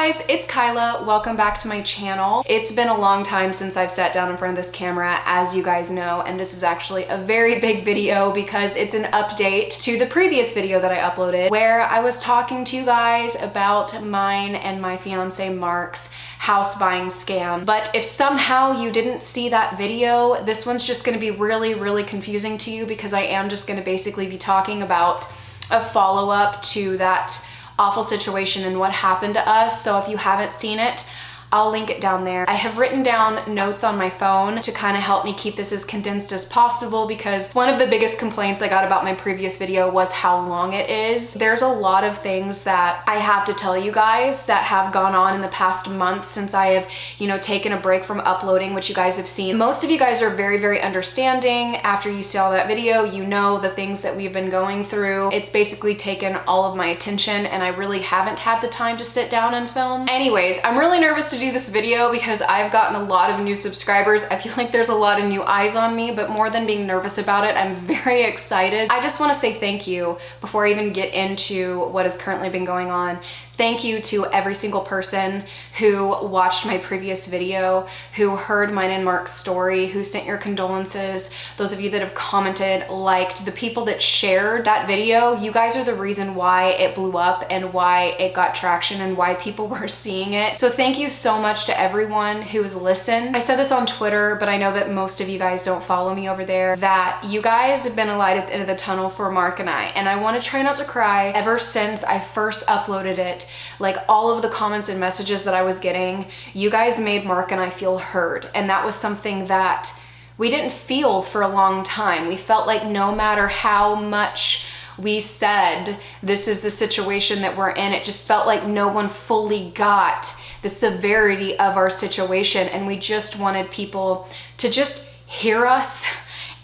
guys, it's Kyla. Welcome back to my channel. It's been a long time since I've sat down in front of this camera, as you guys know, and this is actually a very big video because it's an update to the previous video that I uploaded where I was talking to you guys about mine and my fiance Mark's house buying scam. But if somehow you didn't see that video, this one's just gonna be really confusing to you because I am just gonna basically be talking about a follow-up to that awful situation and what happened to us. So if you haven't seen it, I'll link it down there. I have written down notes on my phone to kind of help me keep this as condensed as possible because one of the biggest complaints I got about my previous video was how long it is. There's a lot of things that I have to tell you guys that have gone on in the past month since I have, taken a break from uploading, which you guys have seen. Most of you guys are very understanding. After you saw that video, you know the things that we've been going through. It's basically taken all of my attention and I really haven't had the time to sit down and film. Anyways, I'm really nervous to do this video because I've gotten a lot of new subscribers. I feel like there's a lot of new eyes on me, but more than being nervous about it, I'm very excited. I just want to say thank you before I even get into what has currently been going on. Thank you to every single person who watched my previous video, who heard mine and Mark's story, who sent your condolences, those of you that have commented, liked, the people that shared that video. You guys are the reason why it blew up and why it got traction and why people were seeing it. So thank you so much to everyone who has listened. I said this on Twitter, but I know that most of you guys don't follow me over there, that you guys have been a light at the end of the tunnel for Mark and I want to try not to cry. Ever since I first uploaded it, like all of the comments and messages that I was getting, you guys made Mark and I feel heard. And that was something that we didn't feel for a long time. We felt like no matter how much we said, this is the situation that we're in, it just felt like no one fully got the severity of our situation. And we just wanted people to just hear us.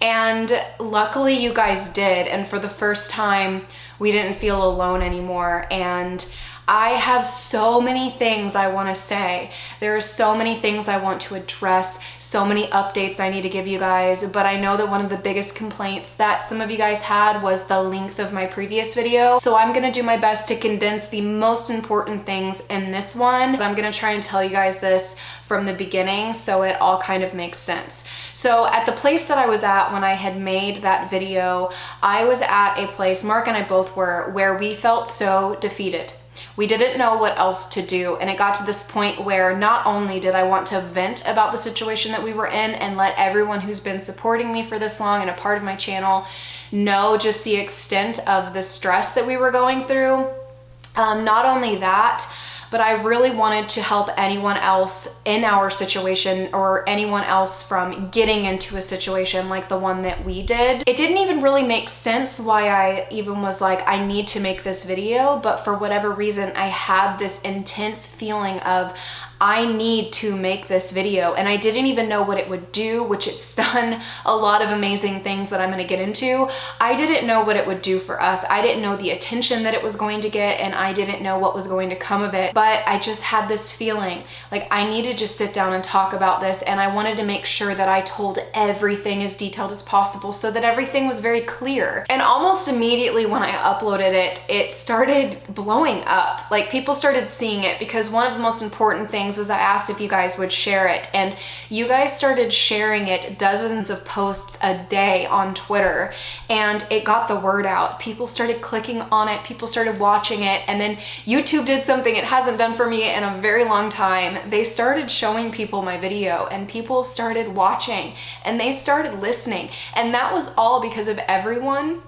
And luckily you guys did. And for the first time, we didn't feel alone anymore. And I have so many things I want to say. There are so many things I want to address, so many updates I need to give you guys, but I know that one of the biggest complaints that some of you guys had was the length of my previous video. So I'm going to do my best to condense the most important things in this one, but I'm going to try and tell you guys this from the beginning so it all kind of makes sense. So at the place that I was at when I had made that video, I was at a place, Mark and I both were, where we felt so defeated. We didn't know what else to do, and it got to this point where not only did I want to vent about the situation that we were in and let everyone who's been supporting me for this long and a part of my channel know just the extent of the stress that we were going through. Not only that, but I really wanted to help anyone else in our situation or anyone else from getting into a situation like the one that we did. It didn't even really make sense why I even was like, I need to make this video, but for whatever reason, I had this intense feeling of, I need to make this video, and I didn't even know what it would do, which it's done a lot of amazing things that I'm going to get into. I didn't know what it would do for us. I didn't know the attention that it was going to get, and I didn't know what was going to come of it, but I just had this feeling like I needed to just sit down and talk about this, and I wanted to make sure that I told everything as detailed as possible so that everything was very clear. And almost immediately when I uploaded it, it started blowing up. Like people started seeing it because one of the most important things was I asked if you guys would share it, and you guys started sharing it, dozens of posts a day on Twitter, and it got the word out. People started clicking on it, people started watching it, and then YouTube did something it hasn't done for me in a very long time. They started showing people my video, and people started watching, and they started listening, and that was all because of everyone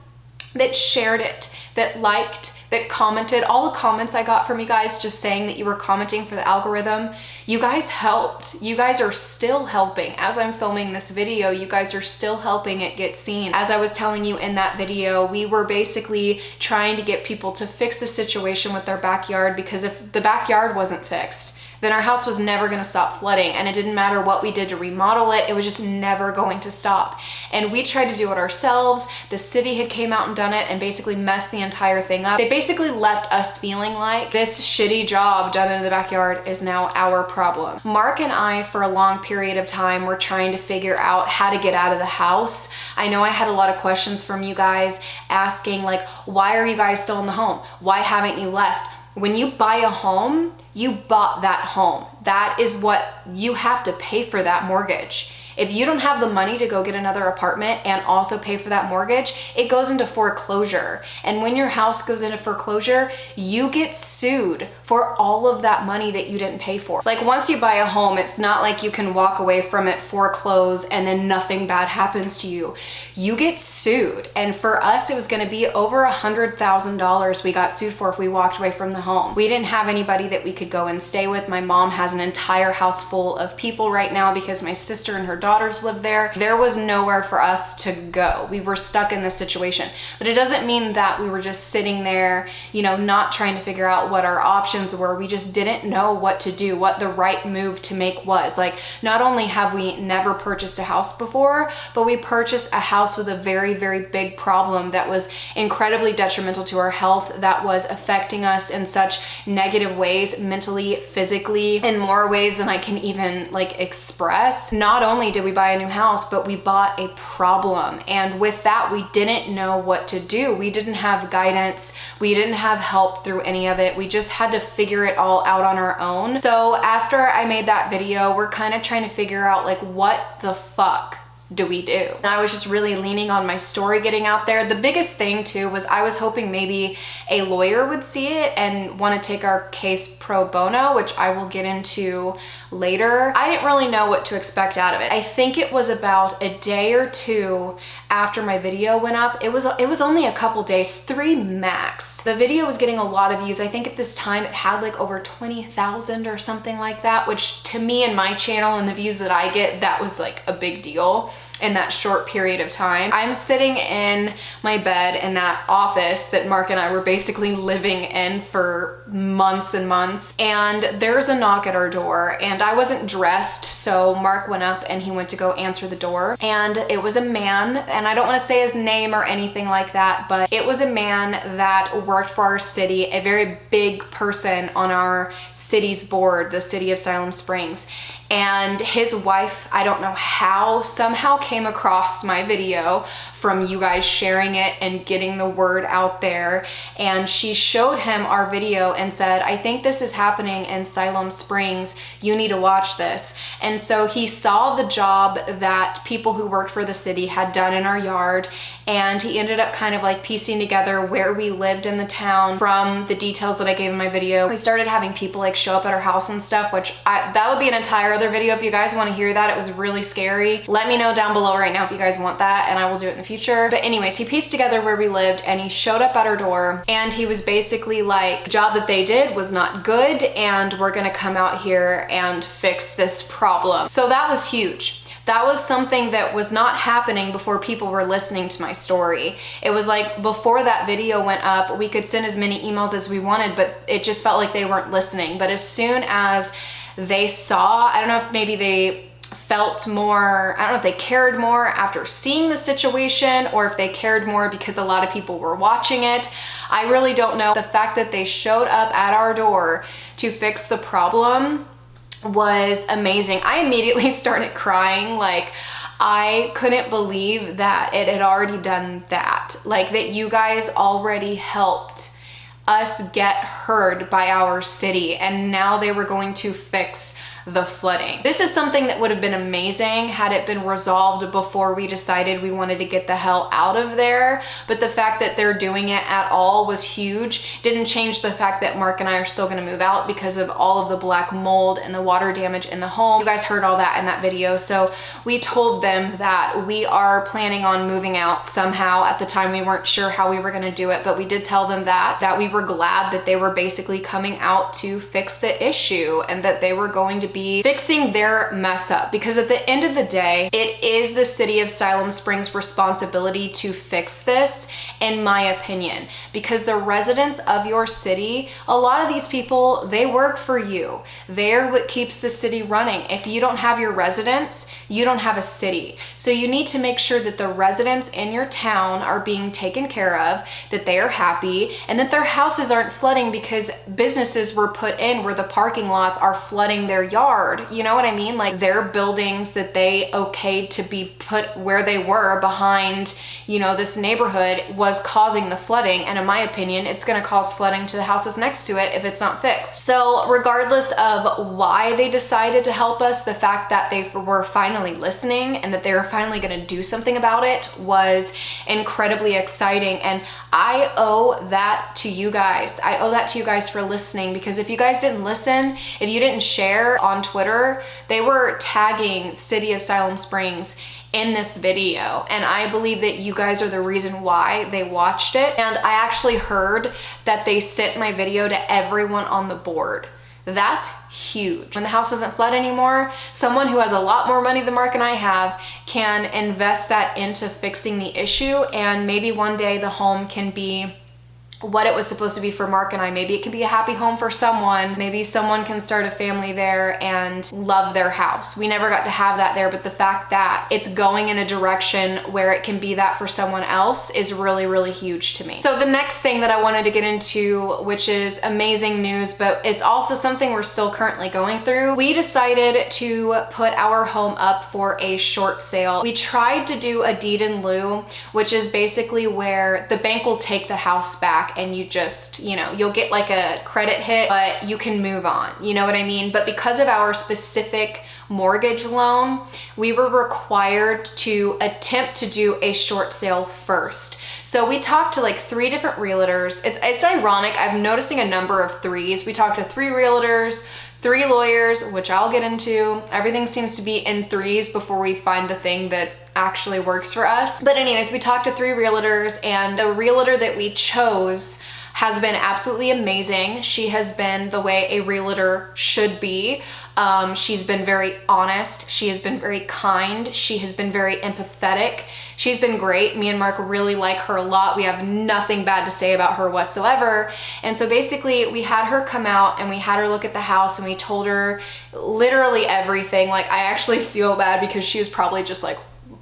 that shared it, that liked, that commented. All the comments I got from you guys just saying that you were commenting for the algorithm, you guys helped. You guys are still helping. As I'm filming this video, you guys are still helping it get seen. As I was telling you in that video, we were basically trying to get people to fix the situation with their backyard, because if the backyard wasn't fixed, then our house was never going to stop flooding, and it didn't matter what we did to remodel it, it was just never going to stop. And we tried to do it ourselves. The city had came out and done it and basically messed the entire thing up. They basically left us feeling like this shitty job done in the backyard is now our problem. Mark and I, for a long period of time, were trying to figure out how to get out of the house. I know I had a lot of questions from you guys asking like, why are you guys still in the home? Why haven't you left? When you buy a home, you bought that home. That is what you have to pay for that mortgage. If you don't have the money to go get another apartment and also pay for that mortgage, it goes into foreclosure. And when your house goes into foreclosure, you get sued for all of that money that you didn't pay for. Like once you buy a home, it's not like you can walk away from it, foreclose, and then nothing bad happens to you. You get sued. And for us, it was gonna be over $100,000 we got sued for if we walked away from the home. We didn't have anybody that we could go and stay with. My mom has an entire house full of people right now because my sister and her daughters live there. There was nowhere for us to go. We were stuck in this situation. But it doesn't mean that we were just sitting there, you know, not trying to figure out what our options were. We just didn't know what to do, what the right move to make was. Like, not only have we never purchased a house before, but we purchased a house with a very, very big problem that was incredibly detrimental to our health, that was affecting us in such negative ways, mentally, physically, in more ways than I can even like express. Not only did we buy a new house, but we bought a problem. And with that, we didn't know what to do. We didn't have guidance. We didn't have help through any of it. We just had to figure it all out on our own. So after I made that video, we're kind of trying to figure out like, what the fuck do we do? And I was just really leaning on my story getting out there. The biggest thing too was I was hoping maybe a lawyer would see it and want to take our case pro bono, which I will get into later. I didn't really know what to expect out of it. I think it was about a day or two after my video went up. It was only a couple days, 3 max. The video was getting a lot of views. I think at this time it had like over 20,000 or something like that, which to me and my channel and the views that I get, that was like a big deal in that short period of time. I'm sitting in my bed in that office that Mark and I were basically living in for months and months, and there's a knock at our door, and I wasn't dressed, so Mark went up and he went to go answer the door, and it was a man, and I don't want to say his name or anything like that, but it was a man that worked for our city, a very big person on our city's board, the city of Siloam Springs. And his wife, I don't know how, somehow came across my video from you guys sharing it and getting the word out there. And she showed him our video and said, I think this is happening in Siloam Springs. You need to watch this. And so he saw the job that people who worked for the city had done in our yard. And he ended up kind of like piecing together where we lived in the town from the details that I gave in my video. We started having people like show up at our house and stuff, which that would be an entire other video if you guys want to hear that. It was really scary. Let me know down below right now if you guys want that, and I will do it in the future. But anyways, he pieced together where we lived and he showed up at our door, and he was basically like, the job that they did was not good and we're gonna come out here and fix this problem. So that was huge. That was something that was not happening before people were listening to my story. It was like before that video went up, we could send as many emails as we wanted, but it just felt like they weren't listening. But as soon as they saw, I don't know if maybe they felt more, I don't know if they cared more after seeing the situation or if they cared more because a lot of people were watching it. I really don't know. The fact that they showed up at our door to fix the problem was amazing. I immediately started crying. Like, I couldn't believe that it had already done that. Like, that you guys already helped us get heard by our city, and now they were going to fix the flooding. This is something that would have been amazing had it been resolved before we decided we wanted to get the hell out of there. But the fact that they're doing it at all was huge. Didn't change the fact that Mark and I are still gonna move out because of all of the black mold and the water damage in the home. You guys heard all that in that video. So we told them that we are planning on moving out somehow. At the time, we weren't sure how we were gonna do it, but we did tell them that we were glad that they were basically coming out to fix the issue and that they were going to be fixing their mess up, because at the end of the day, it is the city of Siloam Springs' responsibility to fix this, in my opinion, because the residents of your city, a lot of these people, they work for you. They're what keeps the city running. If you don't have your residents, you don't have a city. So you need to make sure that the residents in your town are being taken care of, that they are happy, and that their houses aren't flooding because businesses were put in where the parking lots are flooding their yard. yard. You know what I mean? Like their buildings that they okayed to be put where they were behind, you know, this neighborhood was causing the flooding. And in my opinion, it's going to cause flooding to the houses next to it if it's not fixed. So regardless of why they decided to help us, the fact that they were finally listening and that they were finally going to do something about it was incredibly exciting. And I owe that to you guys. I owe that to you guys for listening, because if you guys didn't listen, if you didn't share on Twitter, they were tagging City of Siloam Springs in this video, and I believe that you guys are the reason why they watched it. And I actually heard that they sent my video to everyone on the board. That's huge. When the house doesn't flood anymore, someone who has a lot more money than Mark and I have can invest that into fixing the issue, and maybe one day the home can be what it was supposed to be for Mark and I. Maybe it can be a happy home for someone. Maybe someone can start a family there and love their house. We never got to have that there, but the fact that it's going in a direction where it can be that for someone else is really, really huge to me. So the next thing that I wanted to get into, which is amazing news, but it's also something we're still currently going through. We decided to put our home up for a short sale. We tried to do a deed in lieu, which is basically where the bank will take the house back and you just, you know, you'll get like a credit hit, but you can move on. You know what I mean? But because of our specific mortgage loan, we were required to attempt to do a short sale first. So we talked to like 3 different realtors. It's ironic. I'm noticing a number of 3s. We talked to 3 realtors, 3 lawyers, which I'll get into. Everything seems to be in 3s before we find the thing that actually works for us. But anyways, we talked to 3 realtors, and the realtor that we chose has been absolutely amazing. She has been the way a realtor should be. She's been very honest. She has been very kind. She has been very empathetic. She's been great. Me and Mark really like her a lot. We have nothing bad to say about her whatsoever. And so basically we had her come out and we had her look at the house, and we told her literally everything. Like, I actually feel bad because she was probably just like,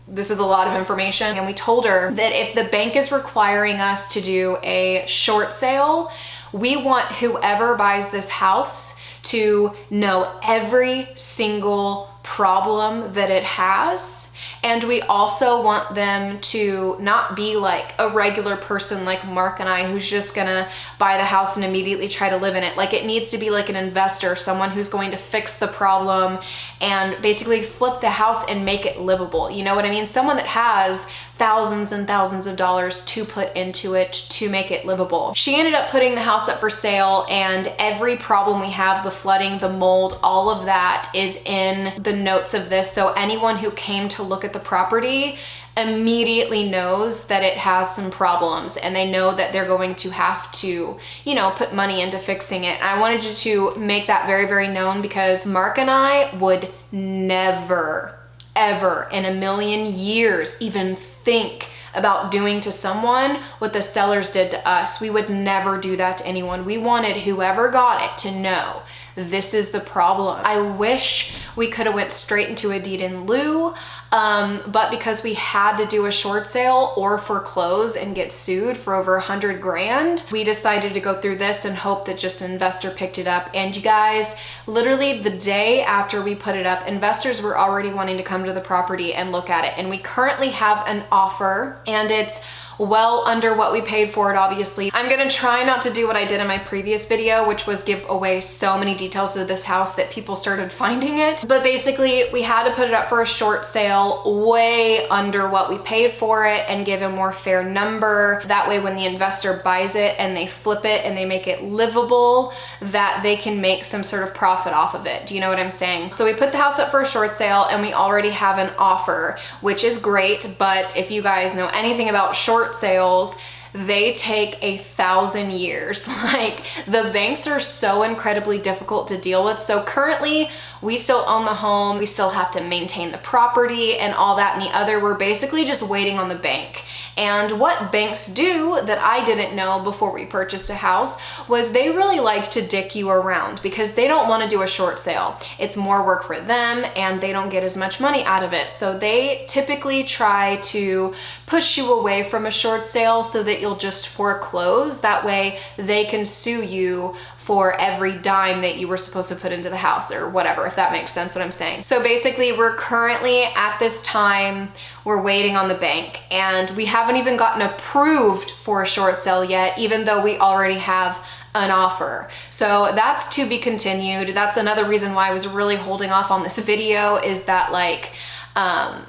this is a lot of information. And we told her that if the bank is requiring us to do a short sale, we want whoever buys this house to know every single problem that it has. And we also want them to not be like a regular person like Mark and I, who's just gonna buy the house and immediately try to live in it. Like, it needs to be like an investor, someone who's going to fix the problem and basically flip the house and make it livable. You know what I mean? Someone that has thousands and thousands of dollars to put into it to make it livable. She ended up putting the house up for sale, and every problem we have, the flooding, the mold, all of that is in the notes of this. So anyone who came to look at the property immediately knows that it has some problems, and they know that they're going to have to, you know, put money into fixing it. I wanted you to make that very, very known, because Mark and I would never, ever in a million years even think about doing to someone what the sellers did to us. We would never do that to anyone. We wanted whoever got it to know this is the problem. I wish we could have went straight into a deed in lieu, but because we had to do a short sale or foreclose and get sued for over 100 grand, we decided to go through this and hope that just an investor picked it up. And you guys, literally the day after we put it up, investors were already wanting to come to the property and look at it. And we currently have an offer, and it's well under what we paid for it, obviously. I'm gonna try not to do what I did in my previous video, which was give away so many details of this house that people started finding it. But basically, we had to put it up for a short sale way under what we paid for it and give a more fair number. That way, when the investor buys it and they flip it and they make it livable, that they can make some sort of profit off of it. Do you know what I'm saying? So we put the house up for a short sale, and we already have an offer, which is great. But if you guys know anything about short sales, they take 1,000 years. Like, the banks are so incredibly difficult to deal with. So currently we still own the home, we still have to maintain the property and all that and the other. We're basically just waiting on the bank. And what banks do that I didn't know before we purchased a house was they really like to dick you around, because they don't want to do a short sale. It's more work for them and they don't get as much money out of it. So they typically try to push you away from a short sale so that you'll just foreclose. That way they can sue you for every dime that you were supposed to put into the house or whatever, if that makes sense what I'm saying. So basically we're currently at this time, we're waiting on the bank and we haven't even gotten approved for a short sale yet, even though we already have an offer. So that's to be continued. That's another reason why I was really holding off on this video, is that like,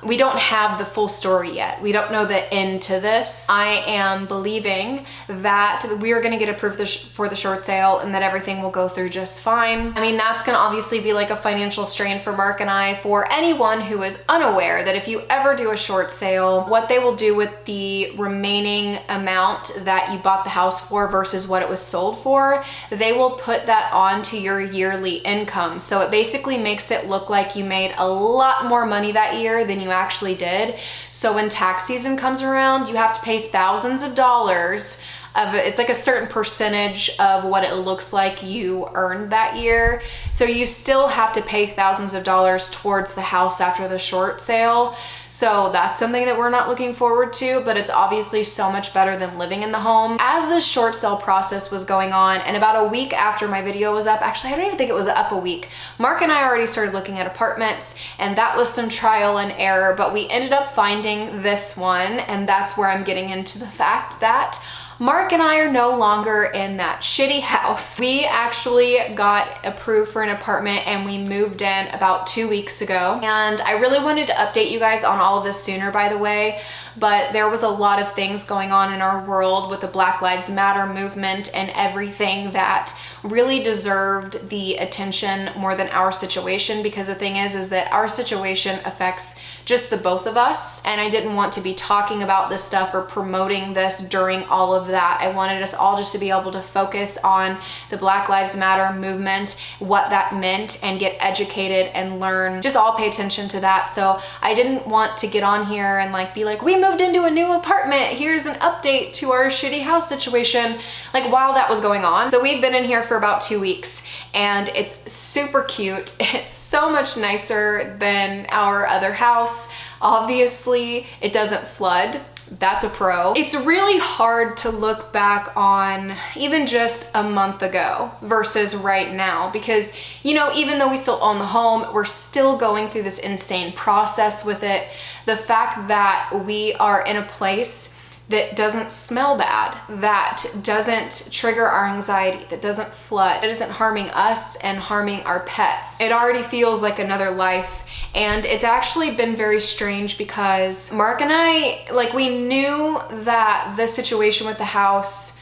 we don't have the full story yet. We don't know the end to this. I am believing that we are gonna get approved for the short sale and that everything will go through just fine. I mean, that's gonna obviously be like a financial strain for Mark and I. For anyone who is unaware that if you ever do a short sale, what they will do with the remaining amount that you bought the house for versus what it was sold for, they will put that onto your yearly income. So it basically makes it look like you made a lot more money that year than you actually did. So when tax season comes around, you have to pay thousands of dollars of it. It's like a certain percentage of what it looks like you earned that year. So you still have to pay thousands of dollars towards the house after the short sale. So that's something that we're not looking forward to, but it's obviously so much better than living in the home. As the short sale process was going on, and about a week after my video was up, actually I don't even think it was up a week, Mark and I already started looking at apartments, and that was some trial and error, but we ended up finding this one, and that's where I'm getting into the fact that Mark and I are no longer in that shitty house. We actually got approved for an apartment and we moved in about 2 weeks ago. And I really wanted to update you guys on all of this sooner, by the way, but there was a lot of things going on in our world with the Black Lives Matter movement and everything that really deserved the attention more than our situation, because the thing is that our situation affects just the both of us, and I didn't want to be talking about this stuff or promoting this during all of that. I wanted us all just to be able to focus on the Black Lives Matter movement, what that meant, and get educated and learn, just all pay attention to that. So I didn't want to get on here and like be like, we moved into a new apartment, here's an update to our shitty house situation, like while that was going on. So we've been in here for about 2 weeks and it's super cute. It's so much nicer than our other house. Obviously, it doesn't flood. That's a pro. It's really hard to look back on even just a month ago versus right now, because, you know, even though we still own the home, we're still going through this insane process with it. The fact that we are in a place that doesn't smell bad, that doesn't trigger our anxiety, that doesn't flood, that isn't harming us and harming our pets. It already feels like another life. And it's actually been very strange because Mark and I, like, we knew that the situation with the house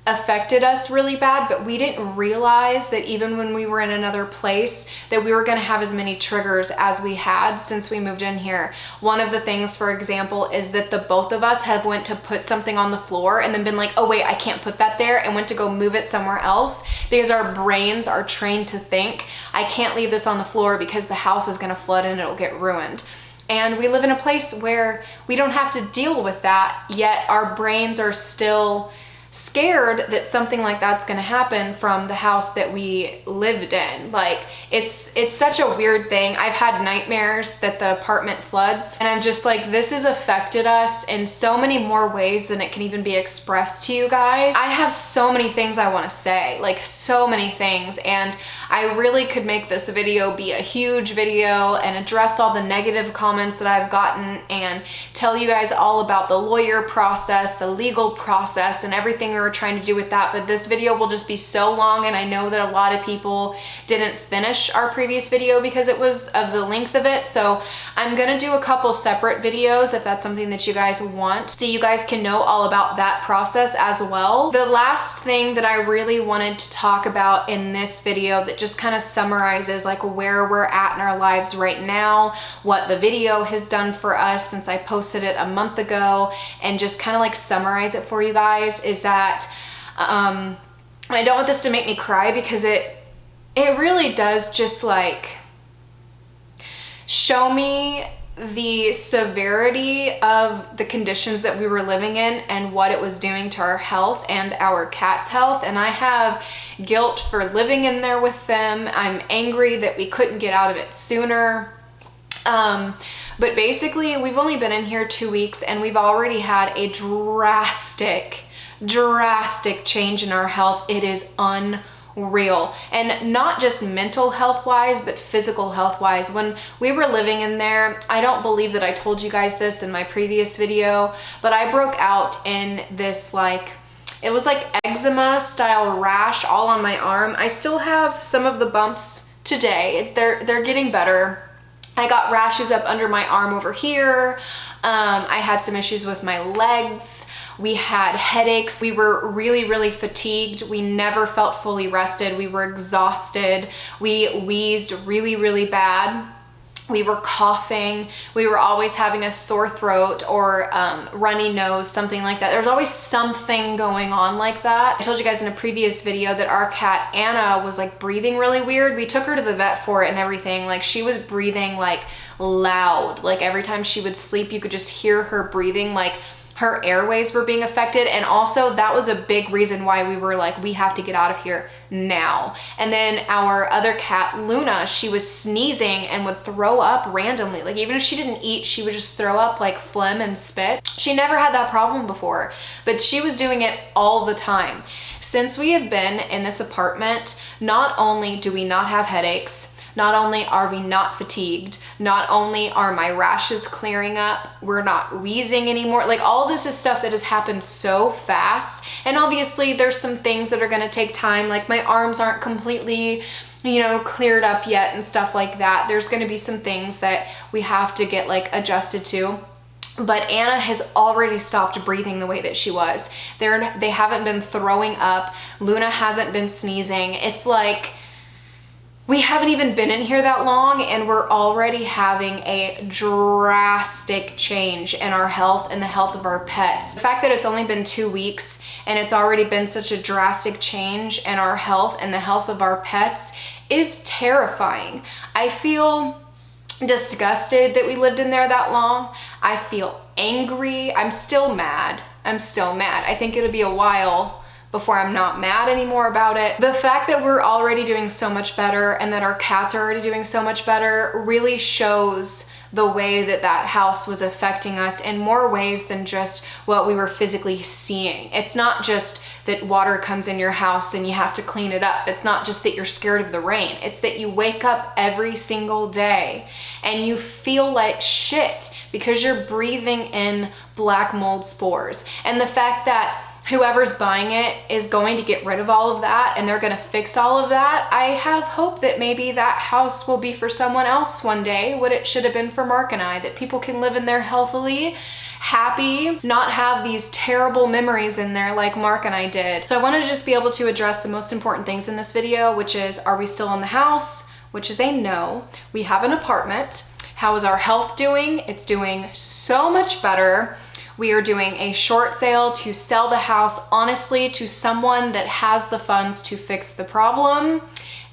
affected us really bad, but we didn't realize that even when we were in another place that we were going to have as many triggers as we had since we moved in here. One of the things, for example, is that the both of us have went to put something on the floor and then been like, oh wait, I can't put that there, and went to go move it somewhere else because our brains are trained to think, I can't leave this on the floor because the house is going to flood and it'll get ruined. And we live in a place where we don't have to deal with that, yet our brains are still scared that something like that's gonna happen from the house that we lived in. Like, it's such a weird thing. I've had nightmares that the apartment floods, and I'm just like, this has affected us in so many more ways than it can even be expressed to you guys. I have so many things I want to say, like so many things, and I really could make this video be a huge video and address all the negative comments that I've gotten and tell you guys all about the lawyer process, the legal process, and everything we were trying to do with that, but this video will just be so long, and I know that a lot of people didn't finish our previous video because it was of the length of it, so I'm gonna do a couple separate videos if that's something that you guys want, so you guys can know all about that process as well. The last thing that I really wanted to talk about in this video that just kind of summarizes like where we're at in our lives right now, what the video has done for us since I posted it a month ago, and just kind of like summarize it for you guys, is that and I don't want this to make me cry because it really does just like show me the severity of the conditions that we were living in and what it was doing to our health and our cat's health. And I have guilt for living in there with them. I'm angry that we couldn't get out of it sooner. But basically we've only been in here 2 weeks and we've already had a drastic change in our health. It is real, and not just mental health wise, but physical health wise. When we were living in there, I don't believe that I told you guys this in my previous video, but I broke out in this it was like eczema style rash all on my arm. I still have some of the bumps today. They're getting better. I got rashes up under my arm over here. I had some issues with my legs. We had headaches. We were really, really fatigued. We never felt fully rested. We were exhausted. We wheezed really, really bad. We were coughing. We were always having a sore throat or runny nose, something like that. There was always something going on like that. I told you guys in a previous video that our cat Anna was like breathing really weird. We took her to the vet for it and everything. Like she was breathing like loud. Like every time she would sleep, you could just hear her breathing, like her airways were being affected. And also that was a big reason why we were like, we have to get out of here now. And then our other cat, Luna, she was sneezing and would throw up randomly. Like even if she didn't eat, she would just throw up like phlegm and spit. She never had that problem before, but she was doing it all the time. Since we have been in this apartment, not only do we not have headaches, not only are we not fatigued, not only are my rashes clearing up, we're not wheezing anymore. Like all this is stuff that has happened so fast. And obviously there's some things that are gonna take time, like my arms aren't completely, cleared up yet and stuff like that. There's gonna be some things that we have to get like adjusted to. But Anna has already stopped breathing the way that she was. They haven't been throwing up. Luna hasn't been sneezing. It's like, we haven't even been in here that long and we're already having a drastic change in our health and the health of our pets. The fact that it's only been 2 weeks and it's already been such a drastic change in our health and the health of our pets is terrifying. I feel disgusted that we lived in there that long. I feel angry. I'm still mad. I think it'll be a while before I'm not mad anymore about it. The fact that we're already doing so much better and that our cats are already doing so much better really shows the way that that house was affecting us in more ways than just what we were physically seeing. It's not just that water comes in your house and you have to clean it up. It's not just that you're scared of the rain. It's that you wake up every single day and you feel like shit because you're breathing in black mold spores. And the fact that whoever's buying it is going to get rid of all of that and they're going to fix all of that. I have hope that maybe that house will be for someone else one day, what it should have been for Mark and I, that people can live in there healthily, happy, not have these terrible memories in there like Mark and I did. So I wanted to just be able to address the most important things in this video, which is, are we still in the house? Which is a no. We have an apartment. How is our health doing? It's doing so much better. We are doing a short sale to sell the house honestly to someone that has the funds to fix the problem.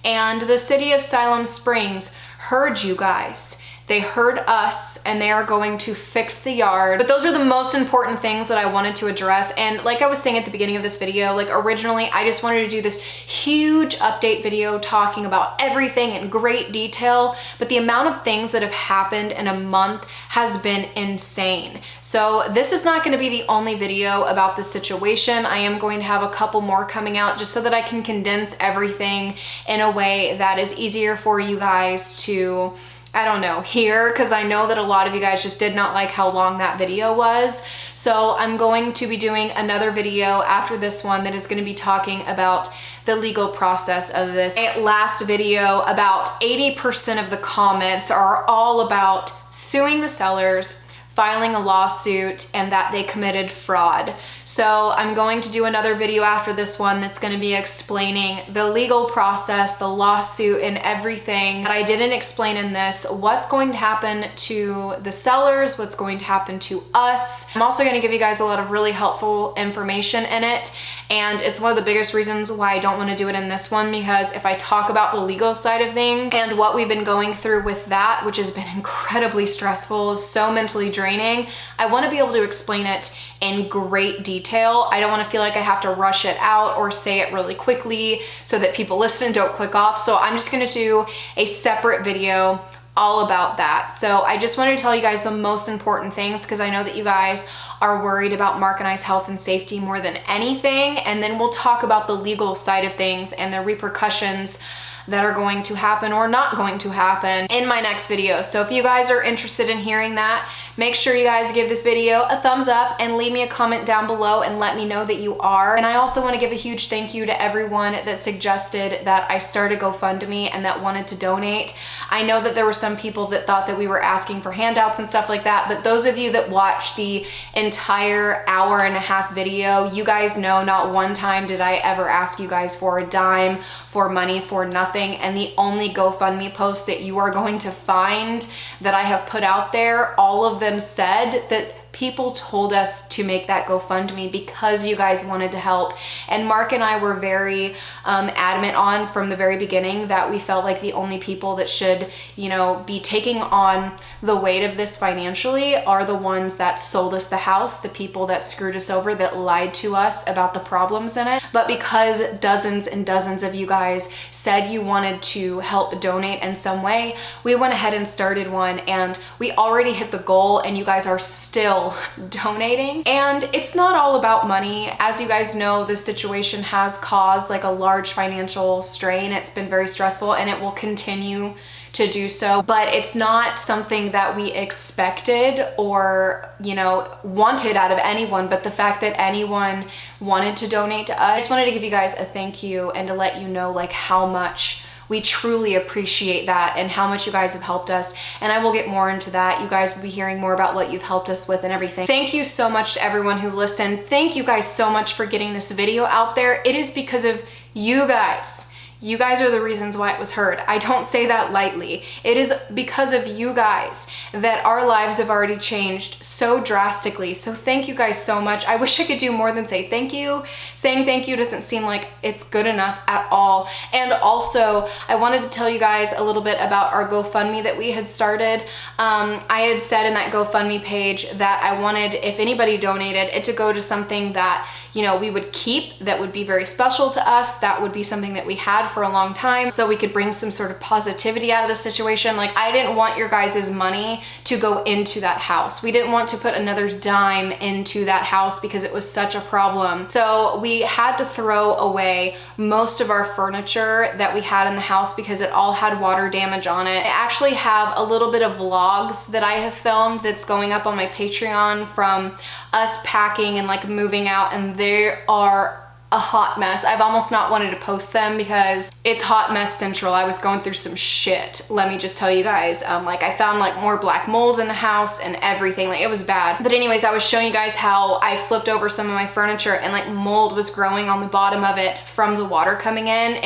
And the city of Siloam Springs heard you guys. They heard us and they are going to fix the yard. But those are the most important things that I wanted to address. And like I was saying at the beginning of this video, like originally I just wanted to do this huge update video talking about everything in great detail, but the amount of things that have happened in a month has been insane. So this is not going to be the only video about this situation. I am going to have a couple more coming out just so that I can condense everything in a way that is easier for you guys to, I don't know, here, because I know that a lot of you guys just did not like how long that video was. So I'm going to be doing another video after this one that is going to be talking about the legal process of this. My last video, about 80% of the comments are all about suing the sellers, filing a lawsuit, and that they committed fraud. So I'm going to do another video after this one that's going to be explaining the legal process, the lawsuit, and everything that I didn't explain in this, what's going to happen to the sellers, what's going to happen to us. I'm also going to give you guys a lot of really helpful information in it, and it's one of the biggest reasons why I don't want to do it in this one, because if I talk about the legal side of things and what we've been going through with that, which has been incredibly stressful, so mentally draining, I want to be able to explain it in great detail. I don't want to feel like I have to rush it out or say it really quickly so that people listen and don't click off. So I'm just going to do a separate video all about that. So I just wanted to tell you guys the most important things, because I know that you guys are worried about Mark and I's health and safety more than anything. And then we'll talk about the legal side of things and the repercussions that are going to happen or not going to happen in my next video. So if you guys are interested in hearing that, make sure you guys give this video a thumbs up and leave me a comment down below and let me know that you are. And I also want to give a huge thank you to everyone that suggested that I start a GoFundMe and that wanted to donate. I know that there were some people that thought that we were asking for handouts and stuff like that, but those of you that watched the entire hour-and-a-half video, you guys know not one time did I ever ask you guys for a dime, for money, for nothing. And the only GoFundMe post that you are going to find that I have put out there, all of them said that people told us to make that GoFundMe because you guys wanted to help. And Mark and I were very adamant on from the very beginning that we felt like the only people that should, you know, be taking on the weight of this financially are the ones that sold us the house, the people that screwed us over, that lied to us about the problems in it. But because dozens and dozens of you guys said you wanted to help donate in some way, we went ahead and started one, and we already hit the goal, and you guys are still donating. And it's not all about money. As you guys know, this situation has caused like a large financial strain. It's been very stressful, and it will continue to do so, but it's not something that we expected or, you know, wanted out of anyone. But the fact that anyone wanted to donate to us, I just wanted to give you guys a thank you and to let you know like how much we truly appreciate that and how much you guys have helped us. And I will get more into that. You guys will be hearing more about what you've helped us with and everything. Thank you so much to everyone who listened. Thank you guys so much for getting this video out there. It is because of you guys. You guys are the reasons why it was heard. I don't say that lightly. It is because of you guys that our lives have already changed so drastically. So thank you guys so much. I wish I could do more than say thank you. Saying thank you doesn't seem like it's good enough at all. And also, I wanted to tell you guys a little bit about our GoFundMe that we had started. I had said in that GoFundMe page that I wanted, if anybody donated, it to go to something that, you know, we would keep, that would be very special to us, that would be something that we had for a long time, so we could bring some sort of positivity out of the situation. Like, I didn't want your guys' money to go into that house. We didn't want to put another dime into that house because it was such a problem. So we had to throw away most of our furniture that we had in the house because it all had water damage on it. I actually have a little bit of vlogs that I have filmed that's going up on my Patreon from us packing and like moving out, and they are a hot mess. I've almost not wanted to post them because it's hot mess central. I was going through some shit, let me just tell you guys. Like, I found like more black mold in the house and everything. Like, it was bad. But anyways, I was showing you guys how I flipped over some of my furniture and like mold was growing on the bottom of it from the water coming in.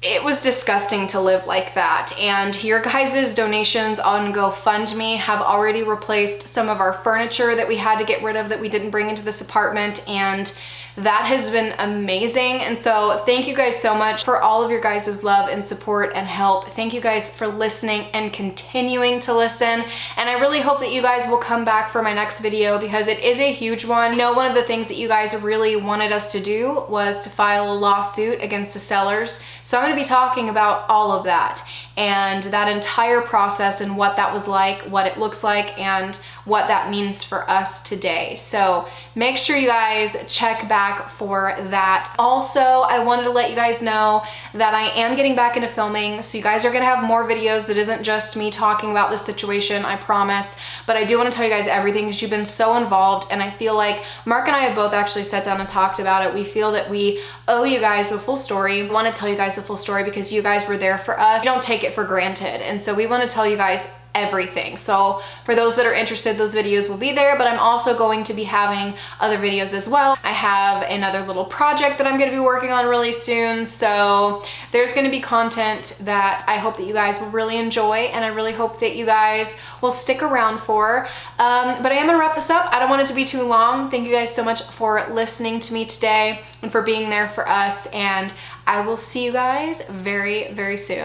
It was disgusting to live like that. And your guys' donations on GoFundMe have already replaced some of our furniture that we had to get rid of that we didn't bring into this apartment, and that has been amazing. And so thank you guys so much for all of your guys' love and support and help. Thank you guys for listening and continuing to listen. And I really hope that you guys will come back for my next video because it is a huge one. I know one of the things that you guys really wanted us to do was to file a lawsuit against the sellers. So I'm going to be talking about all of that and that entire process and what that was like, what it looks like, and what that means for us today. So make sure you guys check back for that. Also, I wanted to let you guys know that I am getting back into filming, so you guys are gonna have more videos that isn't just me talking about this situation, I promise. But I do want to tell you guys everything because you've been so involved, and I feel like Mark and I have both actually sat down and talked about it. We feel that we owe you guys the full story. We want to tell you guys the full story because you guys were there for us. We don't take it for granted, and so we want to tell you guys everything. So for those that are interested, those videos will be there, but I'm also going to be having other videos as well. I have another little project that I'm going to be working on really soon, so there's going to be content that I hope that you guys will really enjoy, and I really hope that you guys will stick around for. But I am going to wrap this up. I don't want it to be too long. Thank you guys so much for listening to me today and for being there for us, and I will see you guys very, very soon.